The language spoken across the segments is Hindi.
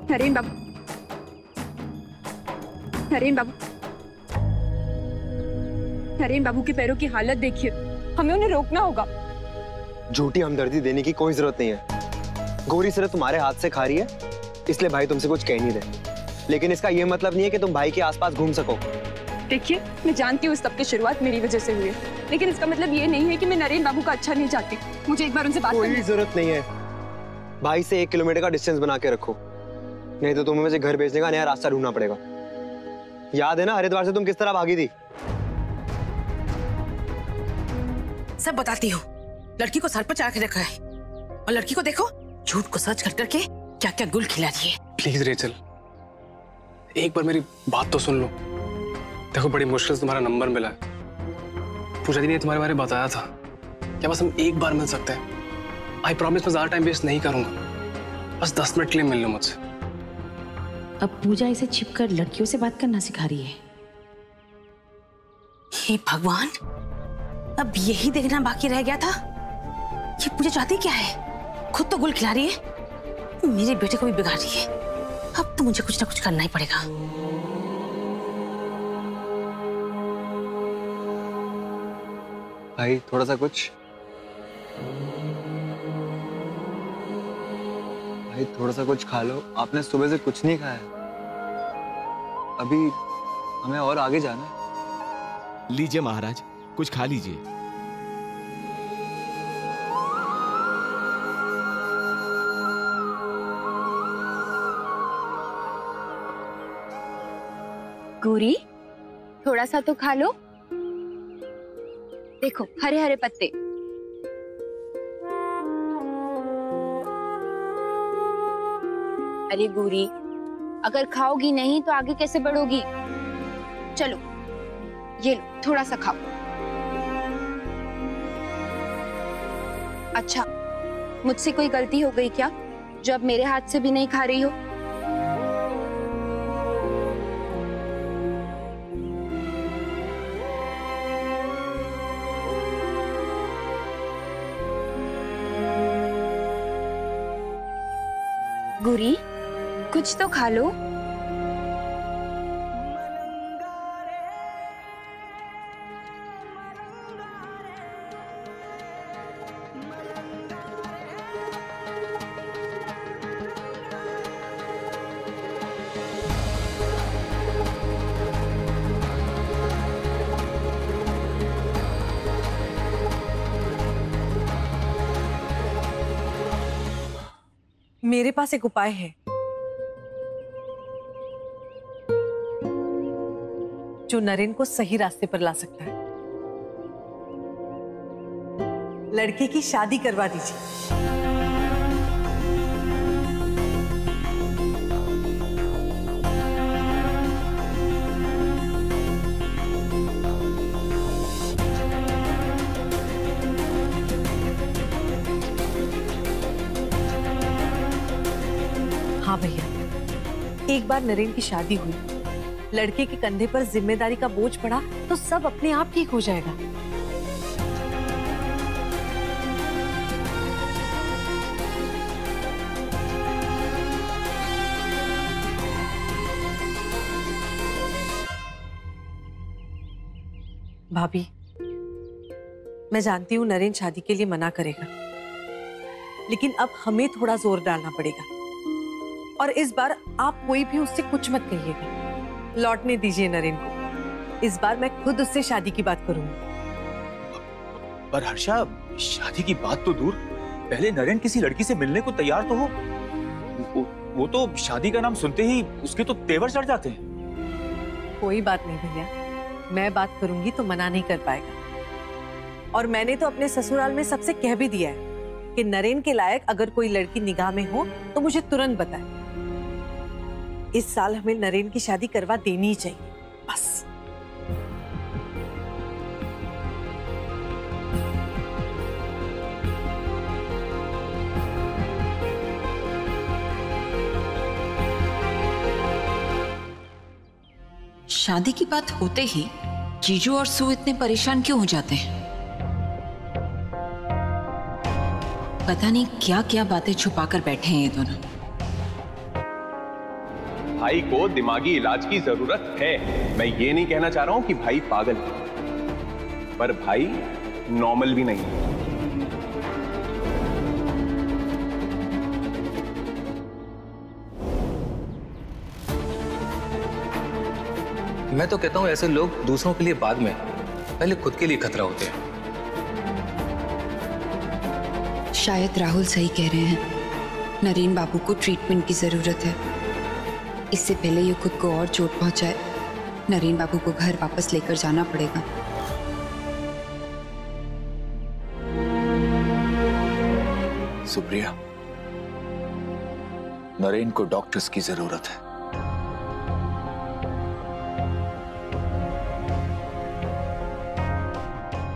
नरेन बाबू, नरेन बाबू, नरेन बाबू के पैरों की हालत देखिए, हमें उन्हें रोकना होगा। झूठी हमदर्दी देने की कोई जरूरत नहीं है। गौरी सिर्फ तुम्हारे हाथ से खा रही है, इसलिए भाई तुमसे कुछ कह नहीं रहे। लेकिन इसका यह मतलब नहीं है कि तुम भाई के आसपास घूम सको। देखिए, मैं जानती हूँ इस सब की शुरुआत मेरी वजह से हुई है, लेकिन इसका मतलब ये नहीं है कि मैं नरेन बाबू का अच्छा नहीं चाहती। मुझे एक बार उनसे बात करनी है। कोई जरूरत नहीं है। भाई से 1 किलोमीटर का डिस्टेंस बना के रखो, नहीं तो तुम्हें मुझे घर भेजने का नया रास्ता ढूंढना पड़ेगा। याद है ना हरिद्वार से तुम किस तरह भागी थी? सब बताती हूँ। लड़की को सर पर चढ़ा के रखा है और लड़की को देखो झूठ को सच कर करके क्या क्या गुल खिला रही है। प्लीज रेचल, एक बार मेरी बात तो सुन लो। देखो, बड़ी मुश्किल से तुम्हारा नंबर मिला है। पूजा दी ने तुम्हारे बारे में बताया था। क्या बस हम एक बार मिल सकते हैं? आई प्रॉमिस मैं ज्यादा टाइम वेस्ट नहीं करूंगा। बस 10 मिनट के लिए मिल लो मुझसे। अब पूजा इसे छिपकर लड़कियों से बात करना सिखा रही है। हे भगवान, अब यही देखना बाकी रह गया था। ये पूजा चाहती क्या है? खुद तो गुल खिला रही है, मेरे बेटे को भी बिगाड़ रही है। अब तो मुझे कुछ ना कुछ करना ही पड़ेगा। भाई थोड़ा सा कुछ, भाई थोड़ा सा कुछ खा लो। आपने सुबह से कुछ नहीं खाया। अभी हमें और आगे जाना है। लीजिए महाराज, कुछ खा लीजिए। गौरी, थोड़ा सा तो खा लो। देखो, हरे हरे पत्ते। अरे गौरी, अगर खाओगी नहीं तो आगे कैसे बढ़ोगी? चलो, ये लो, थोड़ा सा खाओ। अच्छा, मुझसे कोई गलती हो गई क्या, जो अब मेरे हाथ से भी नहीं खा रही हो? गौरी, कुछ तो खा लो। मेरे पास एक उपाय है जो नरेन को सही रास्ते पर ला सकता है। लड़के की शादी करवा दीजिए। हाँ भैया, एक बार नरेन की शादी हुई, लड़के के कंधे पर जिम्मेदारी का बोझ पड़ा तो सब अपने आप ठीक हो जाएगा। भाभी, मैं जानती हूँ नरेन शादी के लिए मना करेगा, लेकिन अब हमें थोड़ा जोर डालना पड़ेगा। और इस बार आप कोई भी उससे कुछ मत कहिएगा। लौटने दीजिए नरेन को। इस बार मैं खुद उससे शादी की बात करूंगी। पर हर्षा, शादी की बात तो दूर, पहले नरेन किसी लड़की से मिलने को तैयार तो हो। वो तो शादी का नाम सुनते ही उसके तो तेवर चढ़ जाते हैं। कोई बात नहीं भैया, मैं बात करूंगी तो मना नहीं कर पाएगा। और मैंने तो अपने ससुराल में सबसे कह भी दिया है कि नरेन के लायक अगर कोई लड़की निगाह में हो तो मुझे तुरंत बताए। इस साल हमें नरेन की शादी करवा देनी ही चाहिए, बस। शादी की बात होते ही जीजू और सू इतने परेशान क्यों हो जाते हैं? पता नहीं क्या क्या बातें छुपाकर बैठे हैं ये दोनों। भाई को दिमागी इलाज की जरूरत है। मैं ये नहीं कहना चाह रहा हूं कि भाई पागल है, पर भाई नॉर्मल भी नहीं है। मैं तो कहता हूं ऐसे लोग दूसरों के लिए बाद में, पहले खुद के लिए खतरा होते हैं। शायद राहुल सही कह रहे हैं, नरेन बाबू को ट्रीटमेंट की जरूरत है। इससे पहले ये खुद को और चोट पहुंचाए, नरेन बाबू को घर वापस लेकर जाना पड़ेगा। सुप्रिया, नरेन को डॉक्टर्स की जरूरत है।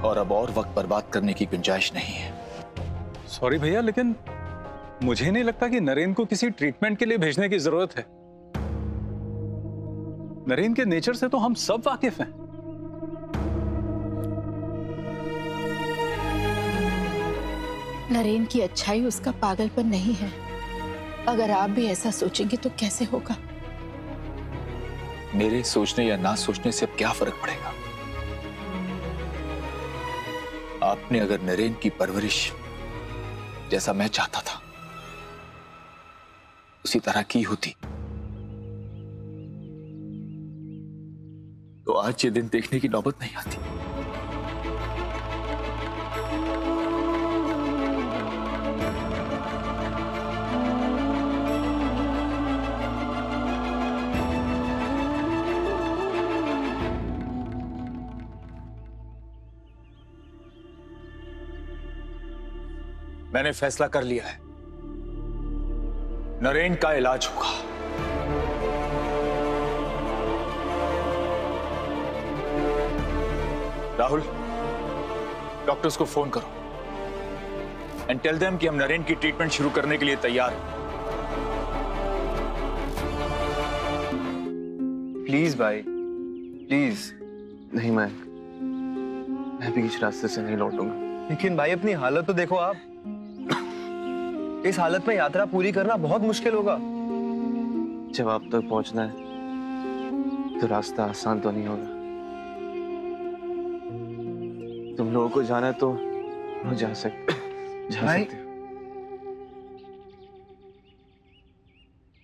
और अब और वक्त बर्बाद करने की गुंजाइश नहीं है। सॉरी भैया, लेकिन मुझे नहीं लगता कि नरेन को किसी ट्रीटमेंट के लिए भेजने की जरूरत है। नरेन के नेचर से तो हम सब वाकिफ हैं। नरेन की अच्छाई उसका पागलपन नहीं है। अगर आप भी ऐसा सोचेंगे तो कैसे होगा? मेरे सोचने या ना सोचने से अब क्या फर्क पड़ेगा? आपने अगर नरेन की परवरिश जैसा मैं चाहता था उसी तरह की होती तो आज ये दिन देखने की नौबत नहीं आती। मैंने फैसला कर लिया है, नरेन का इलाज होगा। राहुल, डॉक्टर्स को फोन करो एंड टेल देम कि हम नरेन की ट्रीटमेंट शुरू करने के लिए तैयार हैं। प्लीज भाई, प्लीज। नहीं, मैं भी इस रास्ते से नहीं लौटूंगा। लेकिन भाई अपनी हालत तो देखो आप। इस हालत में यात्रा पूरी करना बहुत मुश्किल होगा। जब आप तक पहुंचना है तो रास्ता आसान तो नहीं होगा। तुम लोगों को जाना है तो जा सकते हो।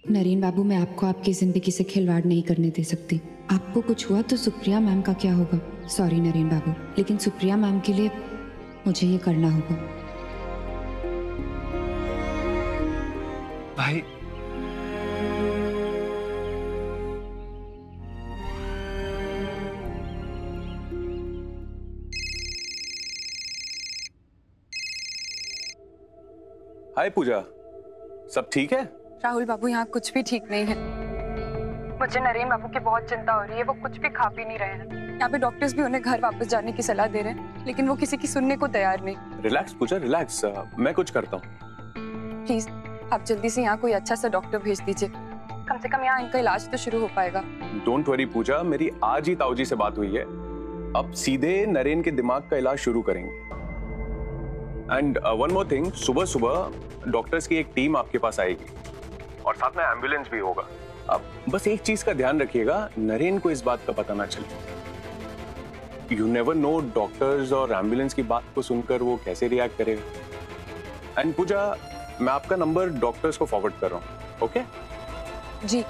नरेन बाबू, मैं आपको आपकी जिंदगी से खिलवाड़ नहीं करने दे सकती। आपको कुछ हुआ तो सुप्रिया मैम का क्या होगा? सॉरी नरेन बाबू, लेकिन सुप्रिया मैम के लिए मुझे ये करना होगा। भाई, हाय पूजा, सब ठीक है? राहुल बाबू, यहाँ कुछ भी ठीक नहीं है। मुझे नरेन बाबू की बहुत चिंता हो रही है। वो कुछ भी खा पी नहीं रहे हैं। यहाँ पे डॉक्टर्स भी उन्हें घर वापस जाने की सलाह दे रहे हैं, लेकिन वो किसी की सुनने को तैयार नहीं। रिलैक्स पूजा, रिलैक्स। मैं कुछ करता हूँ। प्लीज आप जल्दी से यहाँ कोई अच्छा सा डॉक्टर भेज दीजिए। कम से कम यहाँ इनका इलाज तो शुरू हो पाएगा। डोंट वरी पूजा, मेरी आज ही ताऊजी से बात हुई है। अब सीधे नरेन के दिमाग का इलाज शुरू करेंगे। एंड वन मोर थिंग, सुबह सुबह डॉक्टर्स की एक टीम आपके पास आएगी और साथ में एम्बुलेंस भी होगा। अब बस एक चीज का ध्यान रखिएगा, नरेन को इस बात का पता ना चले। यू नेवर नो डॉक्टर्स और एम्बुलेंस की बात को सुनकर वो कैसे रिएक्ट करेगा। एंड पूजा, मैं आपका नंबर डॉक्टर्स को फॉरवर्ड कर रहा हूँ। ओके जी।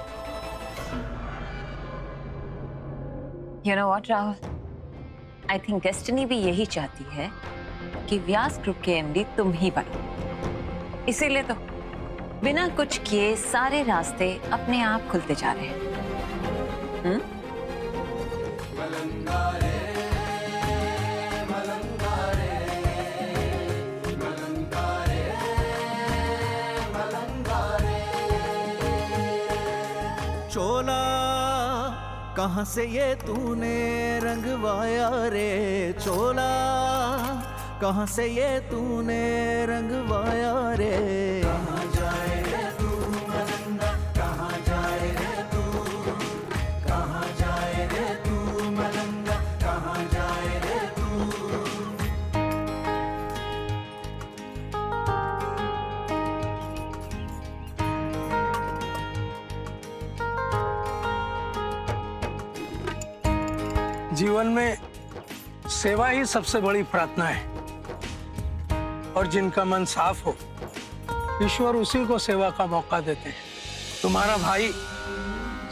You know what, Rahul? I think destiny भी यही चाहती है कि व्यास ग्रुप के एमडी तुम ही बनो। इसीलिए तो बिना कुछ किए सारे रास्ते अपने आप खुलते जा रहे हैं। चोला कहाँ से ये तूने रंगवाया रे, चोला कहाँ से ये तूने रंगवाया रे। कहाँ जाए रे तू मलंगा, कहाँ जाए रे तू, कहाँ जाए रे तू मलंगा, कहाँ जाए रे तू। जीवन में सेवा ही सबसे बड़ी प्रार्थना है, और जिनका मन साफ हो ईश्वर उसी को सेवा का मौका देते हैं। तुम्हारा भाई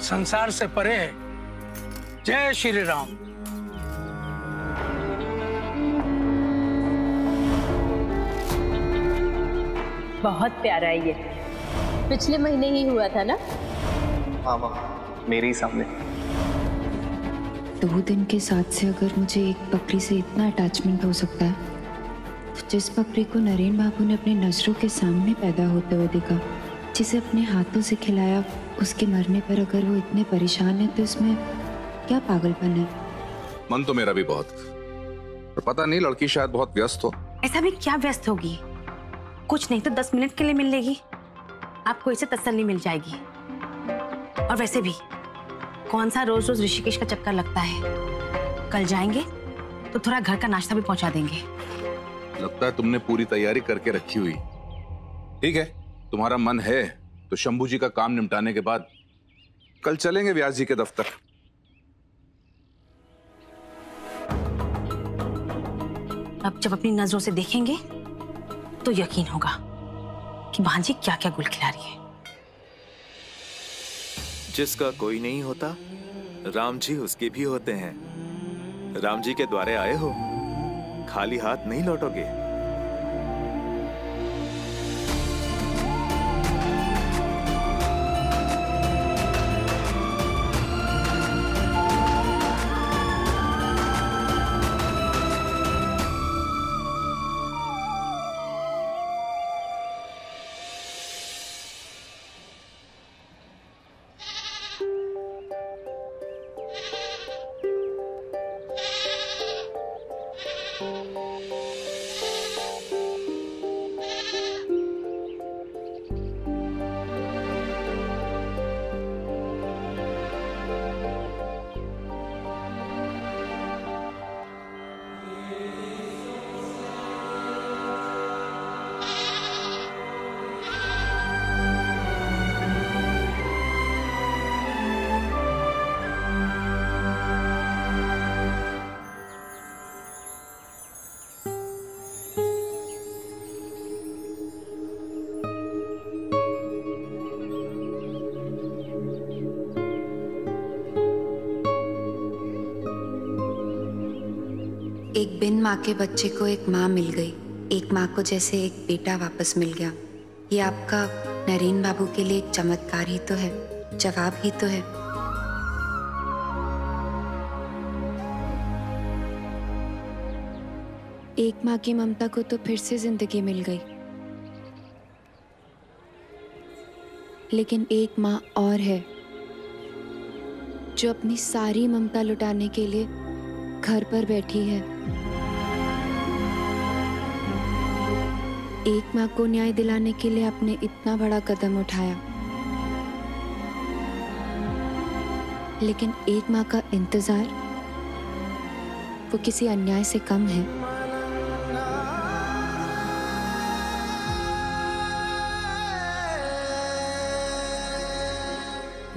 संसार से परे है। जय श्री राम। बहुत प्यारा है ये, पिछले महीने ही हुआ था ना? हाँ माँ, मेरे ही सामने। 2 दिन के साथ से अगर मुझे एक बकरी से इतना अटैचमेंट हो सकता है, तो जिस बकरी को नरेन बाबू ने अपनी नजरों के सामने पैदा होते हुए देखा, जिसे अपने हाथों से खिलाया, उसके मरने पर अगर वो इतने परेशान है तो इसमें क्या पागलपन है? मन तो मेरा भी बहुत, पर पता नहीं लड़की शायद बहुत व्यस्त हो। ऐसा भी क्या व्यस्त होगी? कुछ नहीं तो 10 मिनट के लिए मिल लेगी, आपको इसे तसल्ली मिल जाएगी। और वैसे भी कौन सा रोज रोज ऋषिकेश का चक्कर लगता है। कल जाएंगे तो थोड़ा घर का नाश्ता भी पहुंचा देंगे। लगता है तुमने पूरी तैयारी करके रखी हुई। ठीक है, तुम्हारा मन है तो शंभू जी का काम निपटाने के बाद कल चलेंगे व्यास जी के दफ्तर। अब जब अपनी नजरों से देखेंगे तो यकीन होगा कि भांजी क्या क्या गुल खिला रही है। जिसका कोई नहीं होता, राम जी उसके भी होते हैं। राम जी के द्वारे आए हो, खाली हाथ नहीं लौटोगे। एक बिन माँ के बच्चे को एक माँ मिल गई, एक माँ को जैसे एक बेटा वापस मिल गया। ये आपका नरेन बाबू के लिए एक चमत्कार ही तो है, जवाब ही तो है। एक माँ की ममता को तो फिर से जिंदगी मिल गई, लेकिन एक माँ और है जो अपनी सारी ममता लुटाने के लिए घर पर बैठी है। एक माँ को न्याय दिलाने के लिए आपने इतना बड़ा कदम उठाया, लेकिन एक माँ का इंतजार वो किसी अन्याय से कम है।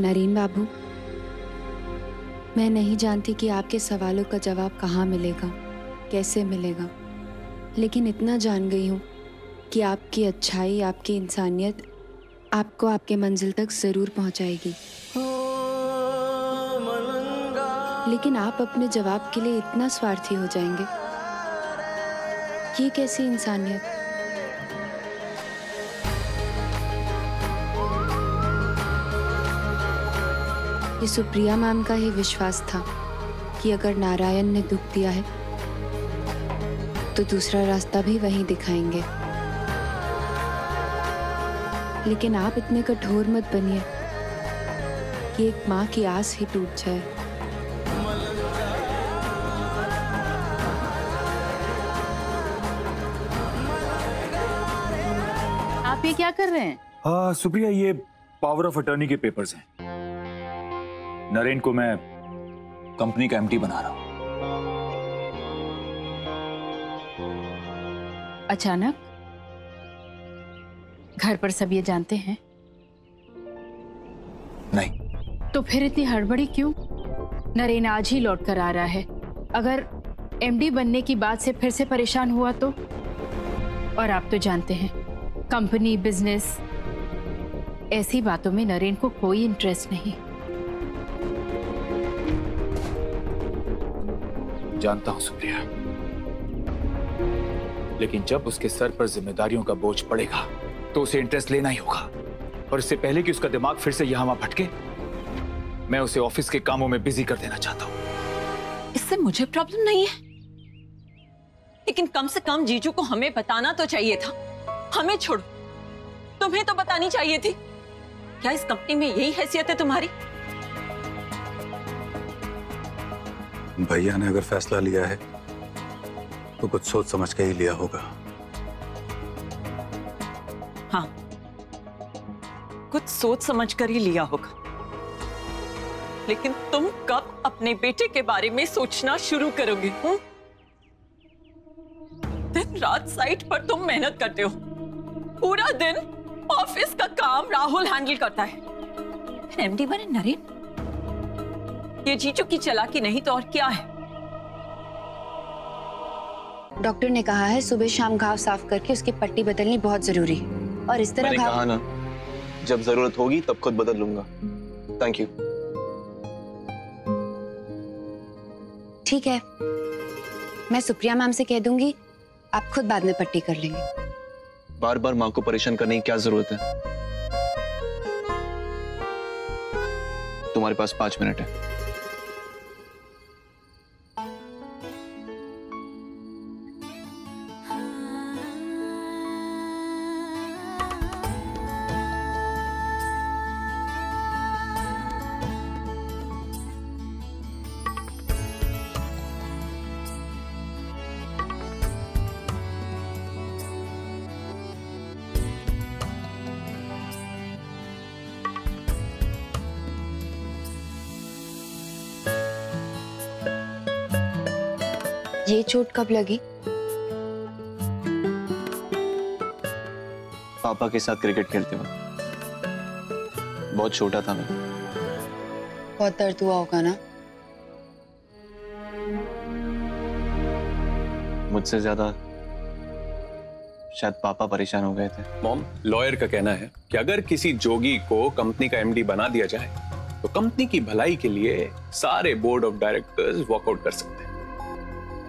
नरेन बाबू, मैं नहीं जानती कि आपके सवालों का जवाब कहाँ मिलेगा, कैसे मिलेगा, लेकिन इतना जान गई हूँ कि आपकी अच्छाई, आपकी इंसानियत आपको आपके मंजिल तक जरूर पहुँचाएगी। लेकिन आप अपने जवाब के लिए इतना स्वार्थी हो जाएंगे, ये कैसी इंसानियत? ये सुप्रिया मैम का ही विश्वास था कि अगर नारायण ने दुख दिया है तो दूसरा रास्ता भी वही दिखाएंगे। लेकिन आप इतने कठोर मत बनिए कि एक माँ की आस ही टूट जाए। आप ये क्या कर रहे हैं? हाँ सुप्रिया, ये पावर ऑफ अटर्नी के पेपर्स हैं। नरेन को मैं कंपनी का एमडी बना रहा हूं। अचानक घर पर सब ये जानते हैं? नहीं। तो फिर इतनी हड़बड़ी क्यों? नरेन आज ही लौट कर आ रहा है, अगर एमडी बनने की बात से फिर से परेशान हुआ तो? और आप तो जानते हैं कंपनी, बिजनेस, ऐसी बातों में नरेन को कोई इंटरेस्ट नहीं। जानता हूं सुप्रिया, लेकिन जब उसके सर पर जिम्मेदारियों का बोझ पड़ेगा तो उसे इंटरेस्ट लेना ही होगा। और इससे पहले कि उसका दिमाग फिर से यहां वहां भटके, मैं उसे ऑफिस के कामों में बिजी कर देना चाहता हूं। इससे मुझे प्रॉब्लम नहीं है, लेकिन कम से कम जीजू को हमें बताना तो चाहिए था। हमें छोड़ो, तुम्हें तो बतानी चाहिए थी। क्या इस कंपनी में यही हैसियत है तुम्हारी? भैया ने अगर फैसला लिया है तो कुछ सोच समझ के ही लिया होगा। हाँ, कुछ सोच समझ कर ही लिया होगा। लेकिन तुम कब अपने बेटे के बारे में सोचना शुरू करोगे? दिन रात साइट पर तुम मेहनत करते हो, पूरा दिन ऑफिस का काम राहुल हैंडल करता है। एमडी बने नरेन? ये जीजू की चालाकी नहीं तो और क्या है? डॉक्टर ने कहा है सुबह शाम घाव साफ करके उसकी पट्टी बदलनी बहुत जरूरी है, और इस तरह मैंने कहा ना, जब जरूरत होगी तब खुद बदल लूंगा। Thank you. ठीक है, मैं सुप्रिया मैम से कह दूंगी, आप खुद बाद में पट्टी कर लेंगे। बार बार माँ को परेशान करने की क्या जरूरत है? तुम्हारे पास 5 मिनट है। ये चोट कब लगी? पापा के साथ क्रिकेट खेलते वक्त। बहुत छोटा था मैं। बहुत दर्द हुआ होगा ना? मुझसे ज्यादा शायद पापा परेशान हो गए थे। मॉम, लॉयर का कहना है कि अगर किसी जोगी को कंपनी का एमडी बना दिया जाए तो कंपनी की भलाई के लिए सारे बोर्ड ऑफ डायरेक्टर्स वॉकआउट कर सकते हैं।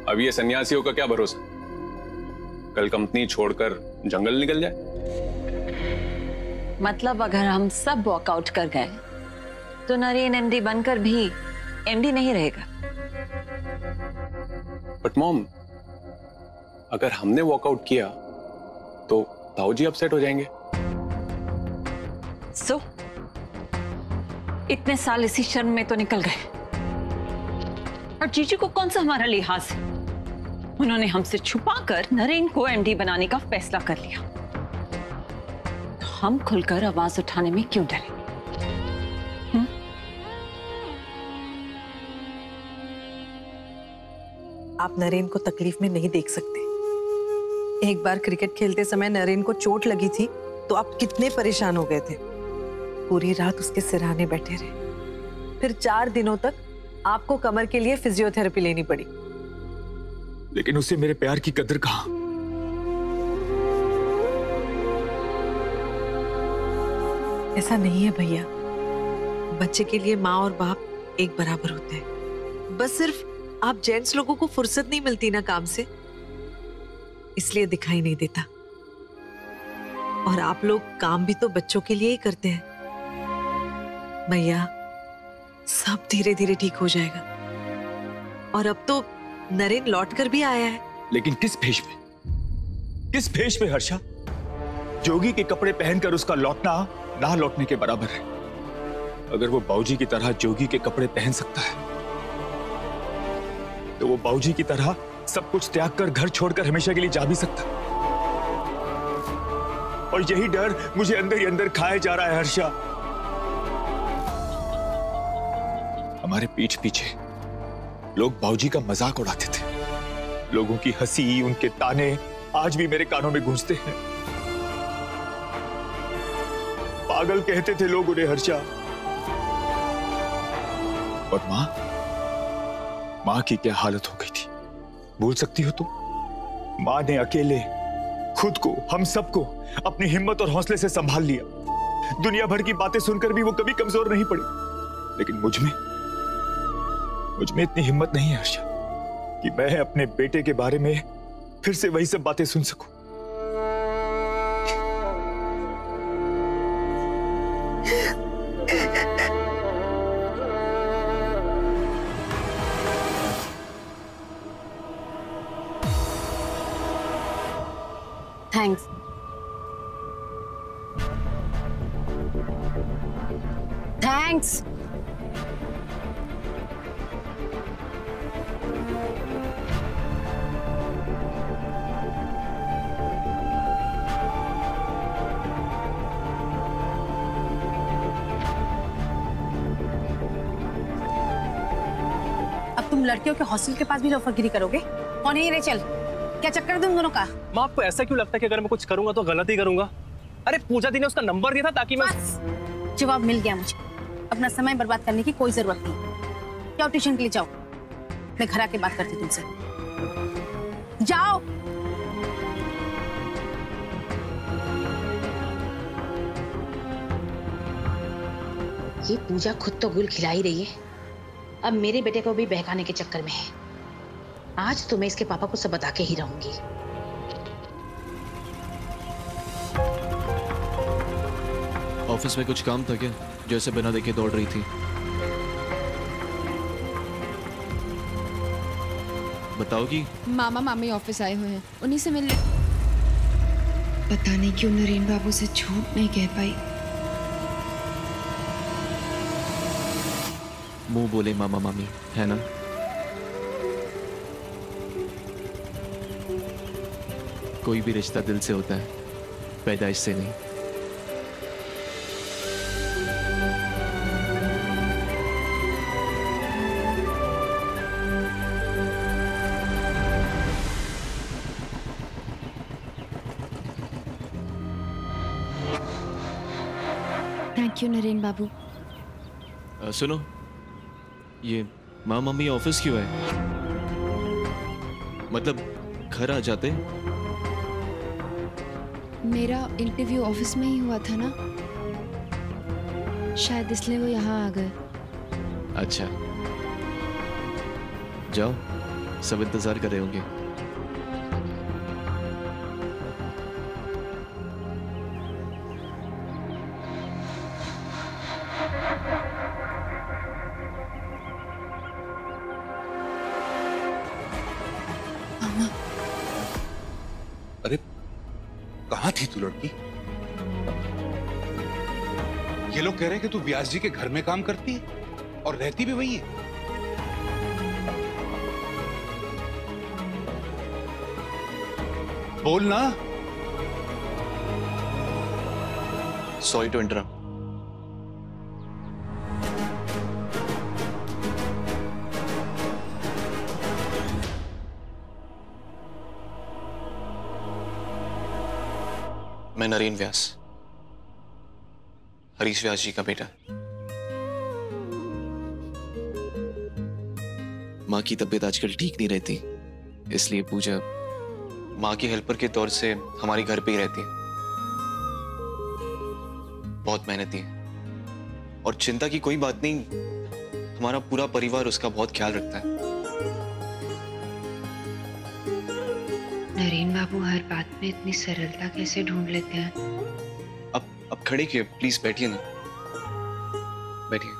अब ये सन्यासियों का क्या भरोसा, कल कंपनी छोड़कर जंगल निकल जाए। मतलब अगर हम सब वॉकआउट कर गए तो नरेन एमडी बनकर भी एमडी नहीं रहेगा। बट मॉम, अगर हमने वॉकआउट किया तो ताऊजी अपसेट हो जाएंगे। सो इतने साल इसी शर्म में तो निकल गए, और जीजू को कौन सा हमारा लिहाज है? उन्होंने हमसे छुपाकर नरेन को एमडी बनाने का फैसला कर लिया, तो हम खुलकर आवाज उठाने में क्यों डरे? आप नरेन को तकलीफ में नहीं देख सकते। एक बार क्रिकेट खेलते समय नरेन को चोट लगी थी तो आप कितने परेशान हो गए थे। पूरी रात उसके सिरहाने बैठे रहे, फिर 4 दिनों तक आपको कमर के लिए फिजियोथेरेपी लेनी पड़ी। लेकिन उसे मेरे प्यार की कदर कहाँ? ऐसा नहीं है भैया, बच्चे के लिए माँ और बाप एक बराबर होते हैं। बस सिर्फ आप जेंट्स लोगों को फुर्सत नहीं मिलती ना काम से, इसलिए दिखाई नहीं देता। और आप लोग काम भी तो बच्चों के लिए ही करते हैं। भैया, सब धीरे धीरे ठीक हो जाएगा। और अब तो नरेन लौटकर भी आया है। लेकिन किस भेष में? किस भेष में हर्षा? जोगी के कपड़े पहनकर उसका लौटना ना लौटने के बराबर है। अगर वो बाऊजी की तरह जोगी के कपड़े पहन सकता है तो वो बाऊजी की तरह सब कुछ त्याग कर घर छोड़कर हमेशा के लिए जा भी सकता है। और यही डर मुझे अंदर ही अंदर खाए जा रहा है हर्षा। हमारे पीठ पीछे लोग बाऊजी का मजाक उड़ाते थे। लोगों की हंसी, उनके ताने आज भी मेरे कानों में गूंजते हैं। पागल कहते थे लोग उन्हें हर्षा। और मां माँ की क्या हालत हो गई थी, भूल सकती हो तुम? माँ ने अकेले खुद को, हम सबको अपनी हिम्मत और हौसले से संभाल लिया। दुनिया भर की बातें सुनकर भी वो कभी कमजोर नहीं पड़ी। लेकिन मुझ में इतनी हिम्मत नहीं है अर्षा कि मैं अपने बेटे के बारे में फिर से वही सब बातें सुन सकूं। थैंक्स। थैंक्स। अब तुम लड़कियों के हॉस्टल के पास भी लोफरगिरी करोगे? कौन है ये रेचल? क्या चक्कर है तुम दोनों का? माँ, आपको ऐसा क्यों लगता है कि अगर मैं कुछ करूंगा तो गलत ही करूंगा? अरे पूजा दी ने उसका नंबर दिया था ताकि मैं... जवाब मिल गया मुझे। अपना समय बर्बाद करने की कोई जरूरत नहीं। जाओ ट्यूशन के लिए जाओ। मैं घर आके बात करती हूँ तुमसे। जाओ। ये पूजा खुद तो गुल खिला ही रही है, अब मेरे बेटे को भी बहकाने के चक्कर में है। आज तो मैं इसके पापा को सब बता के ही रहूंगी। ऑफिस में कुछ काम था क्या, जैसे बिना देखे दौड़ रही थी? बताओगी? मामा मामी ऑफिस आए हुए हैं, उन्हीं से मिलने। पता नहीं क्यों नरेन बाबू से झूठ नहीं कह पाई। मुंह बोले मामा मामी, है ना? कोई भी रिश्ता दिल से होता है, पैदाइश से नहीं। थैंक यू नरेन बाबू। सुनो, ये माँ मम्मी ऑफिस क्यों है? मतलब घर आ जाते? मेरा इंटरव्यू ऑफिस में ही हुआ था ना, शायद इसलिए वो यहाँ आ गए। अच्छा, जाओ, सब इंतजार कर रहे होंगे। अरे कहाँ थी तू लड़की? ये लोग कह रहे हैं कि तू व्यास जी के घर में काम करती है और रहती भी वही है। बोल ना। Sorry to interrupt. मैं नरेन व्यास, हरीश व्यास जी का बेटा। माँ की तबीयत आजकल ठीक नहीं रहती, इसलिए पूजा माँ की हेल्पर के तौर से हमारे घर पे ही रहती है। बहुत मेहनती है और चिंता की कोई बात नहीं, हमारा पूरा परिवार उसका बहुत ख्याल रखता है। नरेन बाबू हर बात में इतनी सरलता कैसे ढूंढ लेते हैं? अब खड़े किए, प्लीज बैठिए ना, बैठिए।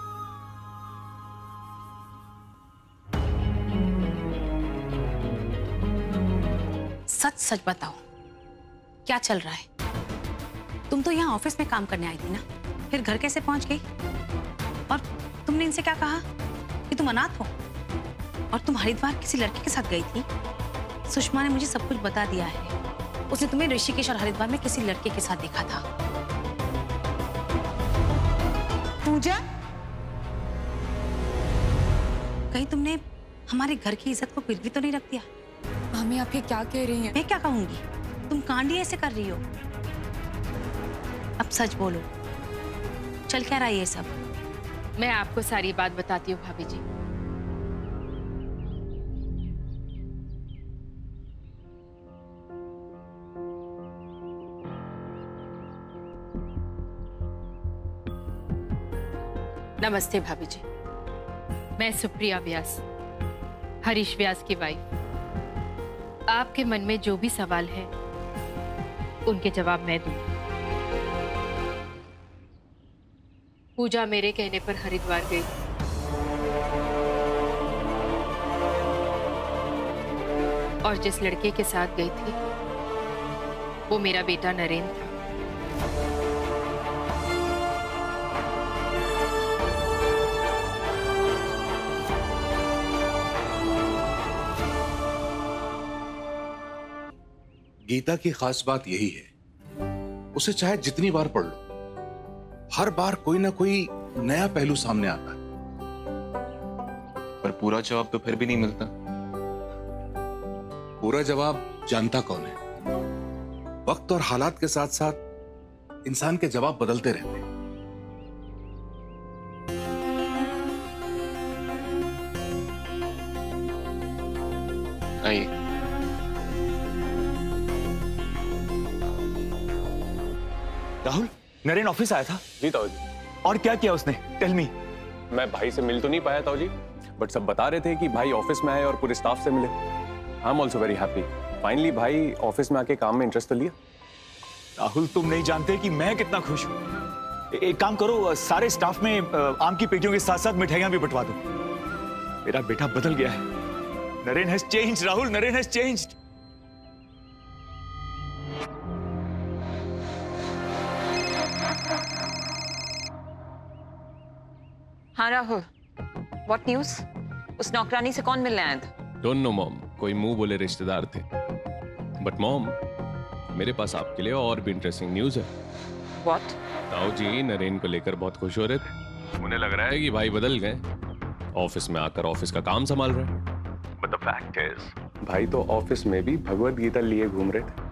सच सच बताओ, क्या चल रहा है? तुम तो यहाँ ऑफिस में काम करने आई थी ना, फिर घर कैसे पहुंच गई? और तुमने इनसे क्या कहा कि तुम अनाथ हो? और तुम हरिद्वार किसी लड़के के साथ गई थी? सुषमा ने मुझे सब कुछ बता दिया है। उसने तुम्हें ऋषिकेश और हरिद्वार में किसी लड़के के साथ देखा था। पूजा, कहीं तुमने हमारे घर की इज्जत को गिरवी तो नहीं रख दिया? मामी आप ये क्या कह रही हैं? मैं क्या कहूंगी? तुम कांडी ऐसे कर रही हो। अब सच बोलो, चल क्या रहा है ये सब? मैं आपको सारी बात बताती हूँ भाभी जी। नमस्ते भाभी जी, मैं सुप्रिया व्यास, हरीश व्यास की वाइफ। आपके मन में जो भी सवाल है उनके जवाब मैं दूं। पूजा मेरे कहने पर हरिद्वार गई। और जिस लड़के के साथ गई थी वो मेरा बेटा नरेन था। गीता की खास बात यही है, उसे चाहे जितनी बार पढ़ लो, हर बार कोई ना कोई नया पहलू सामने आता है। पर पूरा जवाब तो फिर भी नहीं मिलता। पूरा जवाब जानता कौन है? वक्त और हालात के साथ साथ इंसान के जवाब बदलते रहते हैं। आइए। राहुल, नरेन ऑफिस आया था? जी ताऊ जी। और क्या किया उसने? Tell me. मैं भाई से मिल तो नहीं पाया ताऊ जी, बट सब बता रहे थे कि भाई ऑफिस में आए और पूरे स्टाफ से मिले। I am also very happy. Finally भाई ऑफिस में आके काम में इंटरेस्ट तो लिया। राहुल, तुम नहीं जानते कि मैं कितना खुश हूँ। एक काम करो, सारे स्टाफ में आम की पेटियों के साथ साथ मिठाइयां भी बंटवा दो। मेरा बेटा बदल गया है। Naren has changed Rahul, Naren has changed. हाँ राहुल, व्हाट न्यूज़? उस नौकरानी से कौन मिलने आया था? डोंट नो मॉम, कोई मुंह बोले रिश्तेदार थे। बट मॉम, मेरे पास आपके लिए और भी इंटरेस्टिंग न्यूज़ है। व्हाट? ताऊ जी नरेन को लेकर बहुत खुश हो रहे थे। उन्हें लग रहा है कि भाई बदल गए, ऑफिस में आकर ऑफिस का काम संभाल रहे हैं। बट द फैक्ट इज भाई तो ऑफिस में भी भगवत गीता लिए घूम रहे थे।